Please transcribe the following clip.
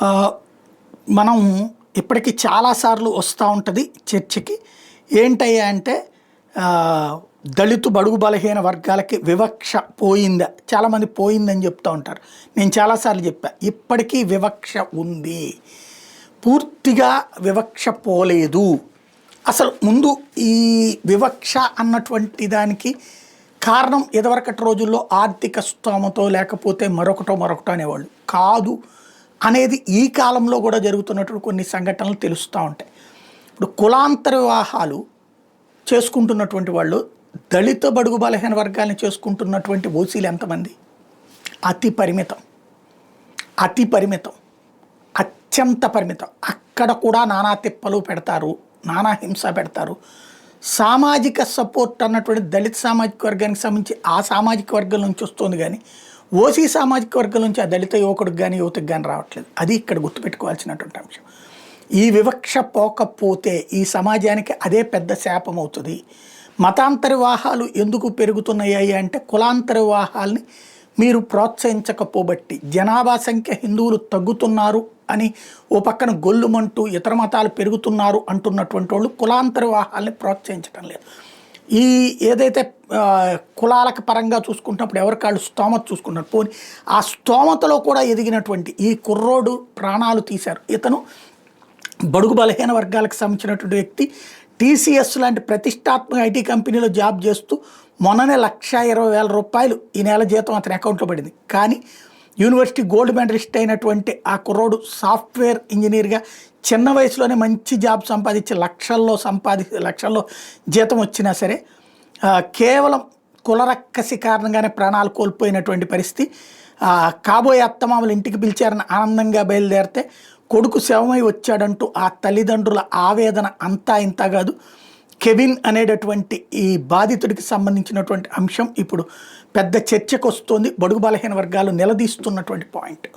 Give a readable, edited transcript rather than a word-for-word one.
ఆహ్, మనం ఇప్పటికి చాలా సార్లు వస్తా ఉంటది చర్చకి. ఏంటయ్యా అంటే ఆహ్, దళితు బడుగు బలహీన వర్గాలకి వివక్ష పోయిందా? చాలామంది పోయిందని చెప్తా ఉంటారు. నేను చాలా సార్లు చెప్పా. ఇప్పటికీ వివక్ష ఉంది. పూర్తిగా వివక్ష పోలేదు. అసలు ముందు ఈ వివక్ష అన్నటువంటి దానికి కారణం ఇదివరకటి రోజుల్లో ఆర్థిక స్తోమతో లేకపోతే మరొకటో అనేవాళ్ళు. కాదు అనేది ఈ కాలంలో కూడా జరుగుతున్నటువంటి కొన్ని సంఘటనలు తెలుస్తూ ఉంటాయి. ఇప్పుడు కులాంతర వివాహాలు చేసుకుంటున్నటువంటి వాళ్ళు దళిత బడుగు బలహీన వర్గాలను చేసుకుంటున్నటువంటి ఓసీలు ఎంతమంది? అతి పరిమితం. అతి పరిమితం. అత్యంత పరిమితం. అక్కడ కూడా నానా తిప్పలు పెడతారు, నానా హింస పెడతారు. సామాజిక సపోర్ట్ అన్నటువంటి దళిత సామాజిక వర్గానికి సంబంధించి ఆ సామాజిక వర్గం నుంచి వస్తుంది, కానీ ఓసీ సామాజిక వర్గం నుంచి ఆ దళిత యువకుడికి కానీ యువతకు కానీ రావట్లేదు. అది ఇక్కడ గుర్తుపెట్టుకోవాల్సినటువంటి అంశం. ఈ వివక్ష పోకపోతే ఈ సమాజానికి అదే పెద్ద శాపం అవుతుంది. మతాంతర వివాహాలు ఎందుకు పెరుగుతున్నాయి అంటే కులాంతర వివాహాల్ని మీరు ప్రోత్సహించకపోబట్టి జనాభా సంఖ్య హిందువులు తగ్గుతున్నారు అని ఓ పక్కన గొల్లుమంటూ ఇతర మతాలు పెరుగుతున్నారు అంటున్నటువంటి వాళ్ళు కులాంతర వివాహాల్ని ప్రోత్సహించడం లేదు. ఈ ఏదైతే కులాలకు పరంగా చూసుకుంటున్నప్పుడు ఎవరికాళ్ళు స్తోమత చూసుకున్నారు. పోనీ ఆ స్తోమతలో కూడా ఎదిగినటువంటి ఈ కుర్రోడు ప్రాణాలు తీశారు. ఇతను బడుగు బలహీన వర్గాలకు సంబంధించినటువంటి వ్యక్తి. టీసీఎస్ లాంటి ప్రతిష్టాత్మక ఐటీ కంపెనీలో జాబ్ చేస్తూ మొన్ననే ₹1,20,000 ఈ నెల జీతం అతని అకౌంట్లో పడింది. కానీ యూనివర్సిటీ గోల్డ్ మెడలిస్ట్ అయినటువంటి ఆ కుర్రోడు సాఫ్ట్వేర్ ఇంజనీర్గా చిన్న వయసులోనే మంచి జాబ్ సంపాదించి లక్షల్లో జీతం వచ్చినా సరే కేవలం కులరక్కసి కారణంగానే ప్రాణాలు కోల్పోయినటువంటి పరిస్థితి. కాబోయే అత్తమామలు ఇంటికి పిలిచారని ఆనందంగా బయలుదేరితే కొడుకు శవమై వచ్చాడంటూ ఆ తల్లిదండ్రుల ఆవేదన అంతా ఇంత కాదు. కెవిన్ అనేటటువంటి ఈ బాధితుడికి సంబంధించినటువంటి అంశం ఇప్పుడు పెద్ద చర్చకు వస్తోంది. బడుగు బలహీన వర్గాలు నిలదీస్తున్నటువంటి పాయింట్.